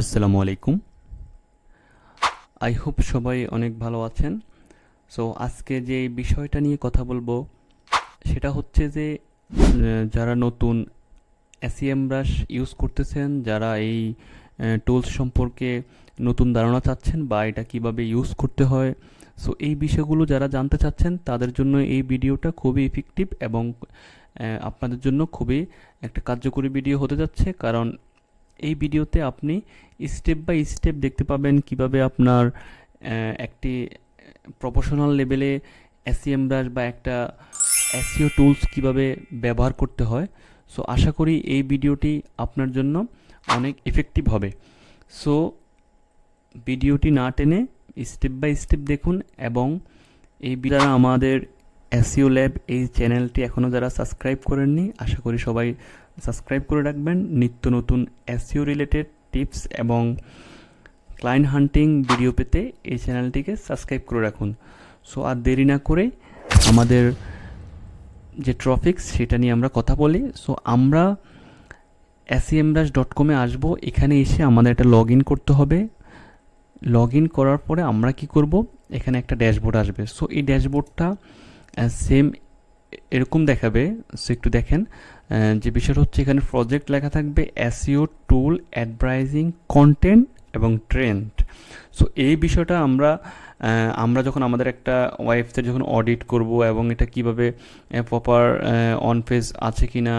আসসালামু আলাইকুম। I hope সবাই অনেক ভালো আছেন। সো আজকে যে বিষয়টা নিয়ে কথা বলবো সেটা হচ্ছে যে যারা নতুন এসইএম ব্রাশ ইউজ করতেছেন, যারা এই টুলস সম্পর্কে নতুন ধারণা চাচ্ছেন বা এটা কিভাবে ইউজ করতে হয়, সো এই বিষয়গুলো যারা জানতে চাচ্ছেন তাদের জন্য এই ভিডিওটা খুবই ইফেক্টিভ এবং আপনাদের জন্য খুবই একটা কার্যকরী ভিডিও হতে যাচ্ছে। কারণ এই ভিডিওতে আপনি স্টেপ বাই স্টেপ দেখতে পাবেন কিভাবে আপনার একটি প্রফেশনাল লেভেলে এসইএম ব্রাশ বা একটা এসইও টুলস কিভাবে ব্যবহার করতে হয়। সো আশা করি এই ভিডিওটি আপনার জন্য অনেক ইফেক্টিভ হবে। সো ভিডিওটি না টেনে স্টেপ বাই স্টেপ দেখুন এবং এই যারা আমাদের এসইও ল্যাব এই চ্যানেলটি এখনও যারা সাবস্ক্রাইব করেননি, আশা করি সবাই সাবস্ক্রাইব করে রাখবেন নিত্য নতুন এসইও রিলেটেড টিপস এবং ক্লায়েন্ট হান্টিং ভিডিও পেতে এই চ্যানেলটিকে সাবস্ক্রাইব করে রাখুন। সো আর দেরি না করে আমাদের যে টপিকস সেটা নিয়ে আমরা কথা বলি। সো আমরা semrush.com-এ আসবো। এখানে এসে আমাদের একটা লগ ইন করতে হবে। লগ ইন করার পরে আমরা কি করব, এখানে একটা ড্যাশবোর্ড আসবে। সো এই ড্যাশবোর্ডটা সেম এরকম দেখাবে। সো একটু দেখেন, যে বিষয়টা হচ্ছে এখানে প্রজেক্ট লেখা থাকবে এসইও টুল অ্যাডভার্টাইজিং কন্টেন্ট এবং ট্রেন্ড। সো এই বিষয়টা আমরা যখন আমাদের একটা ওয়েবসাইট যখন অডিট করব এবং এটা কিভাবে প্রপার অন পেজ আছে কিনা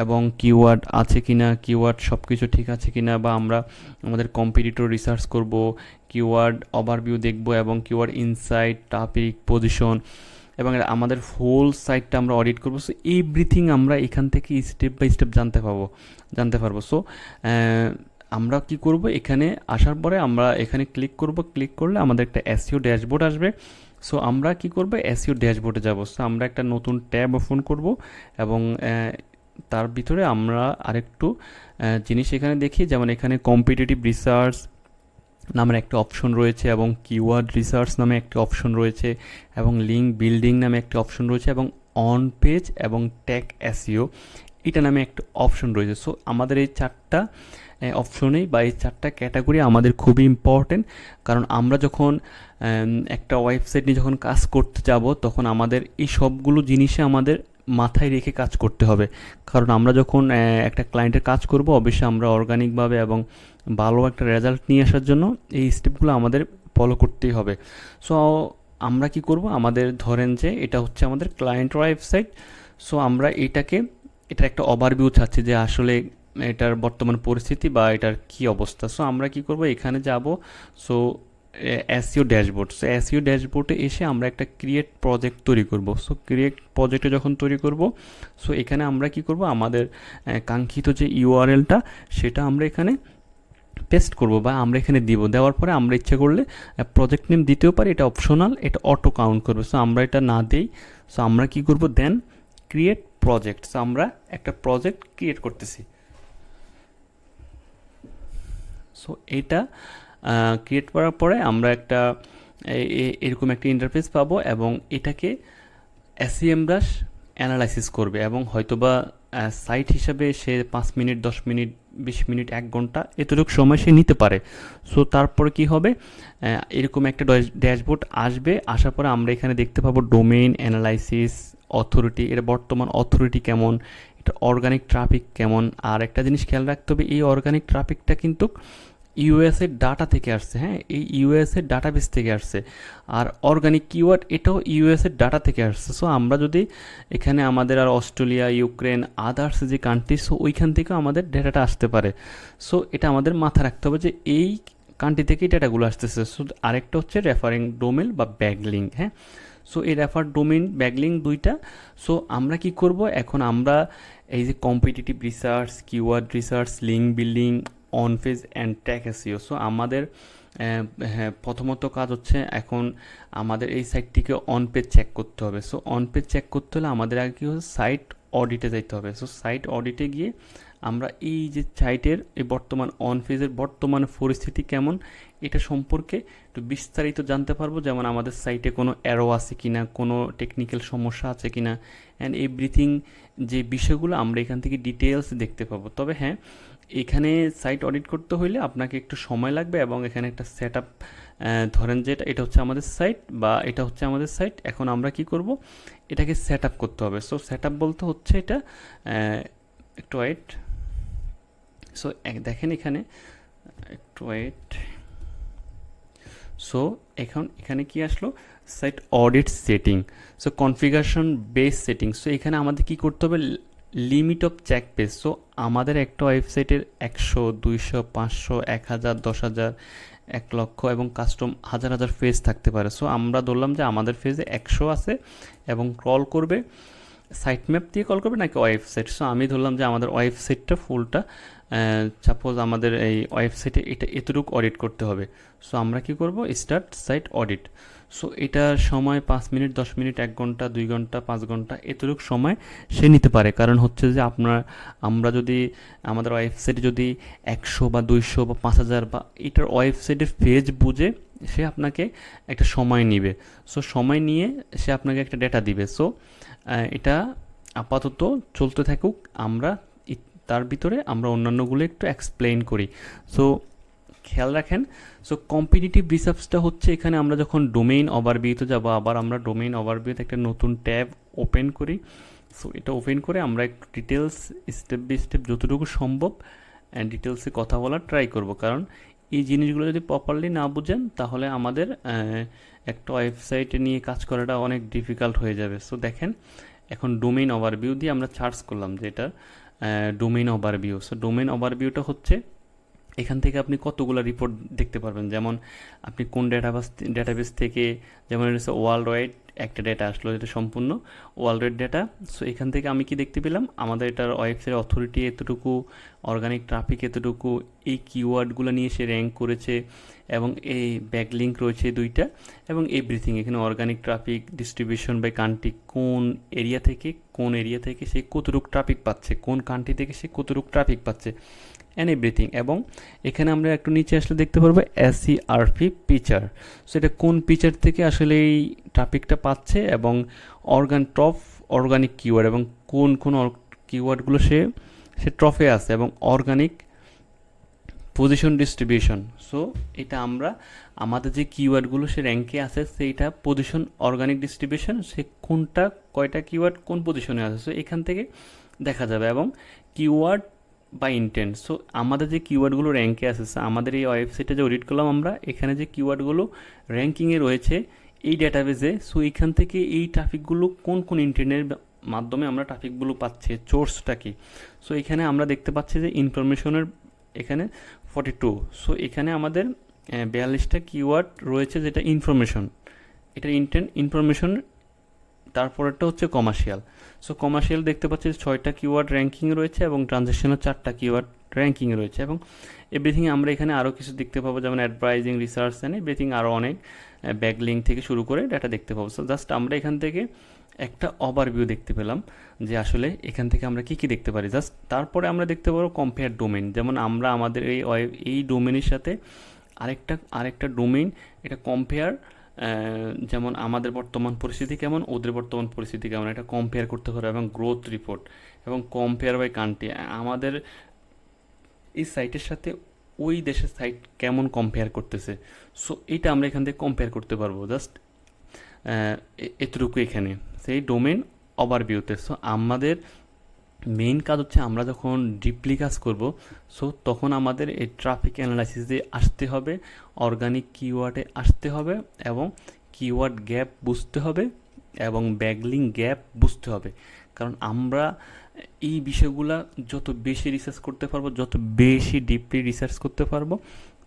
এবং কিওয়ার্ড আছে কিনা, কিওয়ার্ড সব কিছু ঠিক আছে কিনা, বা আমরা আমাদের কম্পিটিটর রিসার্চ করব, কিওয়ার্ড ওভারভিউ দেখব এবং কিওয়ার্ড ইনসাইট, টপিক, পজিশন এবং আমাদের ফুল সাইটটা আমরা অডিট করবো। সো এভরিথিং আমরা এখান থেকে স্টেপ বাই স্টেপ জানতে পারবো। সো আমরা কি করব, এখানে আসার পরে আমরা এখানে ক্লিক করব। ক্লিক করলে আমাদের একটা এসইও ড্যাশবোর্ড আসবে। সো আমরা কি করব, এসইও ড্যাশবোর্ডে যাব। সো আমরা একটা নতুন ট্যাব ওপেন করব এবং তার ভিতরে আমরা আরেকটু জিনিস এখানে দেখি, যেমন এখানে কম্পিটিটিভ রিসার্চ নামের একটা অপশন রয়েছে এবং কিওয়ার্ড রিসার্চ নামে একটি অপশন রয়েছে এবং লিঙ্ক বিল্ডিং নামে একটি অপশন রয়েছে এবং অন পেজ এবং ট্যাগ এসইও এটা নামে একটা অপশন রয়েছে। সো আমাদের এই চারটা অপশনেই বা এই চারটা ক্যাটাগরি আমাদের খুবই ইম্পর্টেন্ট। কারণ আমরা যখন একটা ওয়েবসাইট নিয়ে যখন কাজ করতে যাব তখন আমাদের এই সবগুলো জিনিসে আমাদের মাথায় রেখে কাজ করতে হবে। কারণ আমরা যখন একটা ক্লায়েন্টের কাজ করব, অবশ্যই আমরা অর্গানিকভাবে এবং ভালো একটা রেজাল্ট নিয়ে আসার জন্য এই স্টেপগুলো আমাদের ফলো করতেই হবে। সো আমরা কি করব, আমাদের ধরেন যে এটা হচ্ছে আমাদের ক্লায়েন্ট ওয়েবসাইট। সো আমরা এটার একটা ওভারভিউ চাচ্ছি যে আসলে এটার বর্তমান পরিস্থিতি বা এটার কি অবস্থা। সো আমরা কি করব, এখানে যাব। So SEO dashboard. So SEO ড্যাশবোর্ডে এসে আমরা একটা ক্রিয়েট প্রজেক্ট তৈরি করব। সো ক্রিয়েট প্রজেক্টে যখন তৈরি করব, সো এখানে আমরা কি করব, আমাদের কাঙ্ক্ষিত যে ইউআরএলটা সেটা আমরা এখানে পেস্ট করব বা আমরা এখানে দিব। দেওয়ার পরে আমরা ইচ্ছে করলে প্রজেক্ট নেম দিতেও পারি, এটা অপশনাল, এটা অটো কাউন্ট করবে। সো আমরা এটা না দিই। সো আমরা কি করব, দেন ক্রিয়েট প্রজেক্ট। সো আমরা একটা প্রজেক্ট ক্রিয়েট করতেছি। সো এটা ক্রিয়েট করার পরে আমরা একটা এরকম একটা ইন্টারফেস পাবো এবং এটাকে এসইএম ব্রাশ অ্যানালাইসিস করবে এবং হয়তোবা সাইট হিসাবে সে 5 মিনিট, 10 মিনিট, 20 মিনিট, 1 ঘন্টা এতটুকু সময় সে নিতে পারে। সো তারপরে কি হবে, এরকম একটা ড্যাশবোর্ড আসবে। আসার পরে আমরা এখানে দেখতে পাবো ডোমেইন অ্যানালাইসিস, অথরিটি, এর বর্তমান অথরিটি কেমন, এটা অর্গানিক ট্রাফিক কেমন। আর একটা জিনিস খেয়াল রাখতে হবে, এই অর্গানিক ট্রাফিকটা কিন্তু ইউএসের ডাটা থেকে আসছে। হ্যাঁ, এই ইউএসের ডাটাবেস থেকে আসছে। আর অর্গানিক কিওয়ার্ড এটাও ইউএসের ডাটা থেকে আসছে। সো আমরা যদি এখানে আমাদের আর অস্ট্রেলিয়া, ইউক্রেন, আদার্স যে কান্ট্রি, সো ওইখান থেকেও আমাদের ডেটাটা আসতে পারে। সো এটা আমাদের মাথায় রাখতে হবে যে এই কান্ট্রি থেকেই ডেটাগুলো আসতেছে। সো আরেকটা হচ্ছে রেফারিং ডোমেন বা ব্যাকলিঙ্ক। হ্যাঁ, সো এই রেফার ডোমেন ব্যাকলিঙ্ক দুইটা। সো আমরা কি করব, এখন আমরা এই যে competitive research, keyword research, link building, on page and tag SEO. So আমাদের হ্যাঁ, প্রথমত কাজ হচ্ছে এখন আমাদের এই সাইটটিকে অন পেজ চেক করতে হবে। সো অন পেজ চেক করতে হলে আমাদের আগে কী হচ্ছে, সাইট অডিটে যাইতে হবে। সো সাইট অডিটে গিয়ে আমরা এই যে সাইটের এই বর্তমান অন পেজের বর্তমান পরিস্থিতি কেমন এটা সম্পর্কে একটু বিস্তারিত জানতে পারবো। যেমন আমাদের সাইটে কোনো অ্যারো আছে কিনা, কোনো টেকনিক্যাল সমস্যা আছে কিনা, অ্যান্ড এভরিথিং যে বিষয়গুলো আমরা এখান থেকে ডিটেলস দেখতে পাবো। তবে হ্যাঁ, এখানে সাইট অডিট করতে হইলে আপনাকে একটু সময় লাগবে এবং এখানে একটা সেট আপ, ধরেন যে এটা হচ্ছে আমাদের সাইট বা এটা হচ্ছে আমাদের সাইট। এখন আমরা কি করব, এটাকে সেট আপ করতে হবে। সো সেট আপ বলতে হচ্ছে এটা, একটু ওয়েট। সো দেখেন এখানে, একটু ওয়েট। সো এখন এখানে কি আসলো, site audit setting, so configuration base setting. So এখানে আমাদের কি করতে হবে, limit of check page. So আমাদের একটা ওয়েবসাইটের 100, 200, 500, 1000, 10,000, 1,00,000 এবং কাস্টম হাজার হাজার পেজ থাকতে পারে। সো আমরা ধরলাম যে আমাদের পেজে 100 আছে এবং ক্রল করবে সাইট ম্যাপ দিয়ে, কল করবে নাকি ওয়েবসাইট। সো আমি ধরলাম যে আমাদের ওয়েবসাইটটা ফুলটা, সাপোজ আমাদের এই ওয়েবসাইটে এটা এতটুকু অডিট করতে হবে। সো আমরা কি করব, স্টার্ট সাইট অডিট। সো এটার সময় 5 মিনিট, 10 মিনিট, 1 ঘন্টা, 2 ঘন্টা, 5 ঘন্টা এতটুকু সময় সে নিতে পারে। কারণ হচ্ছে যে আমরা যদি আমাদের ওয়েবসাইটে যদি 100 বা 200 বা 5,000 বা এটার ওয়েবসাইটের পেজ বুঝে সে আপনাকে একটা সময় নিবে। সো সময় নিয়ে সে আপনাকে একটা ডেটা দিবে। সো এটা আপাতত চলতে থাকুক, আমরা তার ভিতরে আমরা অন্যান্যগুলো একটু এক্সপ্লেইন করি। সো খেয়াল রাখেন। সো কম্পিটিটিভ রিসার্চটা হচ্ছে এখানে আমরা যখন ডোমেইন ওভারভিউতে যাব, আবার আমরা ডোমেইন ওভারভিউতে একটা নতুন ট্যাব ওপেন করি। সো এটা ওপেন করে আমরা একটু ডিটেলস, স্টেপ বাই স্টেপ যতটুকু সম্ভব ডিটেলসে কথা বলার ট্রাই করব। কারণ এই জিনিসগুলো যদি প্রপারলি না বুঝেন তাহলে আমাদের একটা ওয়েবসাইটে নিয়ে কাজ করাটা অনেক ডিফিকাল্ট হয়ে যাবে। সো দেখেন এখন ডোমেইন ওভারভিউ দিয়ে আমরা সার্চ করলাম যে এটা ডোমেইন ওভারভিউ। সো ডোমেইন ওভারভিউটা হচ্ছে এখান থেকে আপনি কতগুলো রিপোর্ট দেখতে পারবেন, যেমন আপনি কোন ডেটাবেস থেকে, যেমন এটা হচ্ছে ওয়ার্ল্ড ওয়াইড একটা ডেটা আসলো, এটা সম্পূর্ণ ওয়ার্ল্ড ওয়াইড ডেটা। সো এখান থেকে আমি কি দেখতে পেলাম, আমাদের এটার ওয়েবসাইট অথরিটি এতটুকু, অর্গানিক ট্রাফিক এতটুকু, এই কিওয়ার্ডগুলো নিয়ে সে র্যাঙ্ক করেছে এবং এই ব্যাকলিঙ্ক রয়েছে 2টা এবং এভরিথিং। এখানে organic traffic distribution by country, কোন এরিয়া থেকে সে কতটুকু ট্রাফিক পাচ্ছে, কোন কান্ট্রি থেকে সে কতটুকু ট্রাফিক পাচ্ছে, অ্যান্ড এভরিথিং। এবং এখানে আমরা একটু নিচে আসলে দেখতে পারবো SERP পিচার। সো এটা কোন পিচার থেকে আসলে এই ট্রাফিকটা পাচ্ছে এবং টপ অর্গানিক কিওয়ার্ড এবং কোন কোন কিওয়ার্ডগুলো সে ট্রফে আছে এবং অর্গানিক পজিশন ডিস্ট্রিবিউশন। সো এটা আমরা আমাদের যে কিওয়ার্ডগুলো সে র্যাঙ্কে আছে সেইটা পজিশন অর্গানিক ডিস্ট্রিবিউশন, সে কোনটা কয়টা কিওয়ার্ড কোন পজিশনে আছে, সো এখান থেকে দেখা যাবে। এবং কিওয়ার্ড বা ইন্টেন্ট, সো আমাদের যে কিওয়ার্ডগুলো র্যাঙ্কে আছে, আমাদের এই ওয়েবসাইটে যে অডিট করলাম আমরা, এখানে যে কিওয়ার্ডগুলো র্যাঙ্কিংয়ে রয়েছে এই ডেটাবেজে, সো এখান থেকে এই ট্রাফিকগুলো কোন কোন ইন্টেন্টের মাধ্যমে আমরা ট্রাফিকগুলো পাচ্ছি, সোর্সটা কি। সো এখানে আমরা দেখতে পাচ্ছি যে ইনফরমেশনের এখানে 42। সো এখানে আমাদের 42টা কিওয়ার্ড রয়েছে যেটা ইনফরমেশন, এটা ইন্টেন্ট ইনফরমেশন। তারপরেরটা হচ্ছে কমার্শিয়াল। সো কমার্শিয়াল দেখতে পাচ্ছি 6টা কিওয়ার্ড র্যাঙ্কিং রয়েছে এবং ট্রানজ্যাকশনের 4টা কিওয়ার্ড র্যাঙ্কিং রয়েছে এবং এভরিথিং। আমরা এখানে আরও কিছু দেখতে পাবো, যেমন অ্যাডভার্টাইজিং, রিসার্চ অ্যান্ড এভরিথিং, আরও অনেক ব্যাকলিঙ্ক থেকে শুরু করে ডাটা দেখতে পাবো। সো জাস্ট আমরা এখান থেকে একটা ওভারভিউ দেখতে পেলাম যে আসলে এখান থেকে আমরা কী কী দেখতে পারি। জাস্ট তারপরে আমরা দেখতে পাবো কম্পেয়ার ডোমেইন, যেমন আমরা আমাদের এই ডোমেনের সাথে আরেকটা ডোমেইন এটা কম্পেয়ার, যেমন আমাদের বর্তমান পরিস্থিতি কেমন, ওদের বর্তমান পরিস্থিতি কেমন, এটা কম্পেয়ার করতে পারো। এবং গ্রোথ রিপোর্ট এবং কম্পেয়ার বাই কান্ট্রি, আমাদের এই সাইটের সাথে ওই দেশের সাইট কেমন কম্পেয়ার করতেছে। সো এটা আমরা এখান থেকে কম্পেয়ার করতে পারবো। জাস্ট এতটুকু এখানে সেই ডোমেন ওভারভিউতে। সো আমাদের মেইন কাজ হচ্ছে আমরা যখন ডিপলি কাজ করব, সো তখন আমাদের এই ট্রাফিক অ্যানালাইসিসে আসতে হবে, অর্গানিক কিওয়ার্ডে আসতে হবে এবং কিওয়ার্ড গ্যাপ বুঝতে হবে এবং ব্যাকলিঙ্ক গ্যাপ বুঝতে হবে। কারণ আমরা এই বিষয়গুলা যত বেশি রিসার্চ করতে পারবো, যত বেশি ডিপলি রিসার্চ করতে পারবো,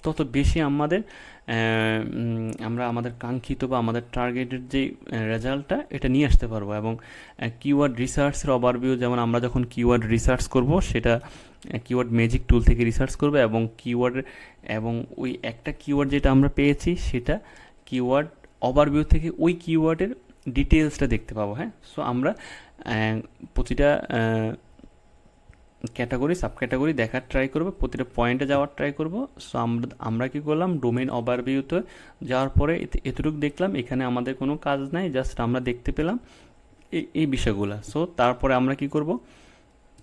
তত বেশি আমরা আমাদের কাঙ্ক্ষিত বা আমাদের টার্গেটের যে রেজাল্টটা এটা নিয়ে আসতে পারবো। এবং কিওয়ার্ড রিসার্চের ওভারভিউ, যেমন আমরা যখন কিওয়ার্ড রিসার্চ করব সেটা কিওয়ার্ড ম্যাজিক টুল থেকে রিসার্চ করবে এবং ওই একটা কিওয়ার্ড যেটা আমরা পেয়েছি সেটা কিওয়ার্ড ওভারভিউ থেকে ওই কিওয়ার্ডের ডিটেলসটা দেখতে পাবো। হ্যাঁ, সো আমরা প্রতিটা ক্যাটাগরি সাব ক্যাটাগরি দেখার ট্রাই করবো, প্রতিটা পয়েন্টে যাওয়ার ট্রাই করবো। সো আমরা কি করলাম, ডোমেইন ওভারভিউতে যাওয়ার পরে এতটুকু দেখলাম, এখানে আমাদের কোনো কাজ নাই, জাস্ট আমরা দেখতে পেলাম এই বিষয়গুলো। সো তারপরে আমরা কি করব,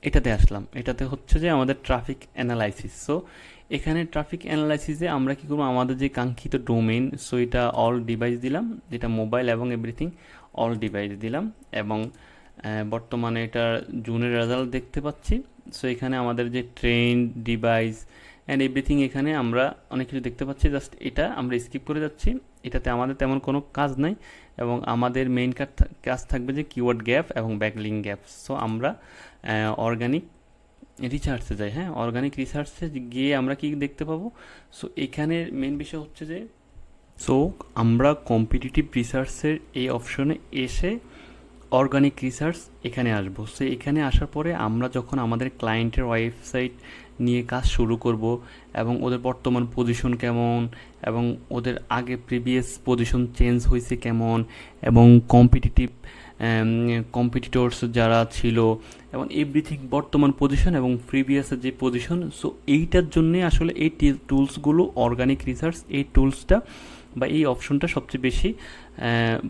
এটাতে আসলাম। এটাতে হচ্ছে যে আমাদের ট্রাফিক অ্যানালাইসিস। সো এখানে ট্রাফিক অ্যানালাইসিসে আমরা কি করবো, আমাদের যে কাঙ্ক্ষিত ডোমেইন, সো এটা অল ডিভাইস দিলাম, যেটা মোবাইল এবং এভরিথিং অল ডিভাইস দিলাম, এবং বর্তমানে এটার জুনের রেজাল্ট দেখতে পাচ্ছি। সো এখানে আমাদের যে ট্রেন ডিভাইস অ্যান্ড এভরিথিং, এখানে আমরা অনেক কিছু দেখতে পাচ্ছি, জাস্ট এটা আমরা স্কিপ করে যাচ্ছি। এটাতে আমাদের তেমন কোনো কাজ নাই, এবং আমাদের মেইন কাজ থাকবে যে কিওয়ার্ড গ্যাপ এবং ব্যাকলিং গ্যাপ। সো আমরা অর্গানিক রিসার্চে যাই। হ্যাঁ, অর্গানিক রিসার্চে গিয়ে আমরা কি দেখতে পাবো, সো এখানে মেন বিষয় হচ্ছে যে, সো আমরা কম্পিটিটিভ রিসার্চের এই অপশনে এসে অর্গানিক রিসার্চ এখানে আসবো। সো এখানে আসার পরে আমরা যখন আমাদের ক্লায়েন্টের ওয়েবসাইট নিয়ে কাজ শুরু করব, এবং ওদের বর্তমান পজিশন কেমন, এবং ওদের আগে প্রিভিয়াস পজিশন চেঞ্জ হয়েছে কেমন, এবং কম্পিটিটরস যারা ছিল, এবং এভরিথিং বর্তমান পজিশন এবং প্রিভিয়াসের যে পজিশন। সো এইটার জন্যে আসলে এই টুলসগুলো, অর্গানিক রিসার্চ এই টুলসটা বা এই অপশনটা সবচেয়ে বেশি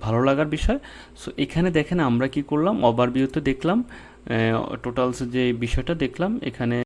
ভালো লাগার বিষয়। সো এখানে দেখেন আমরা কি করলাম, ওভারভিউতে দেখলাম টোটালস যে বিষয়টা দেখলাম এখানে।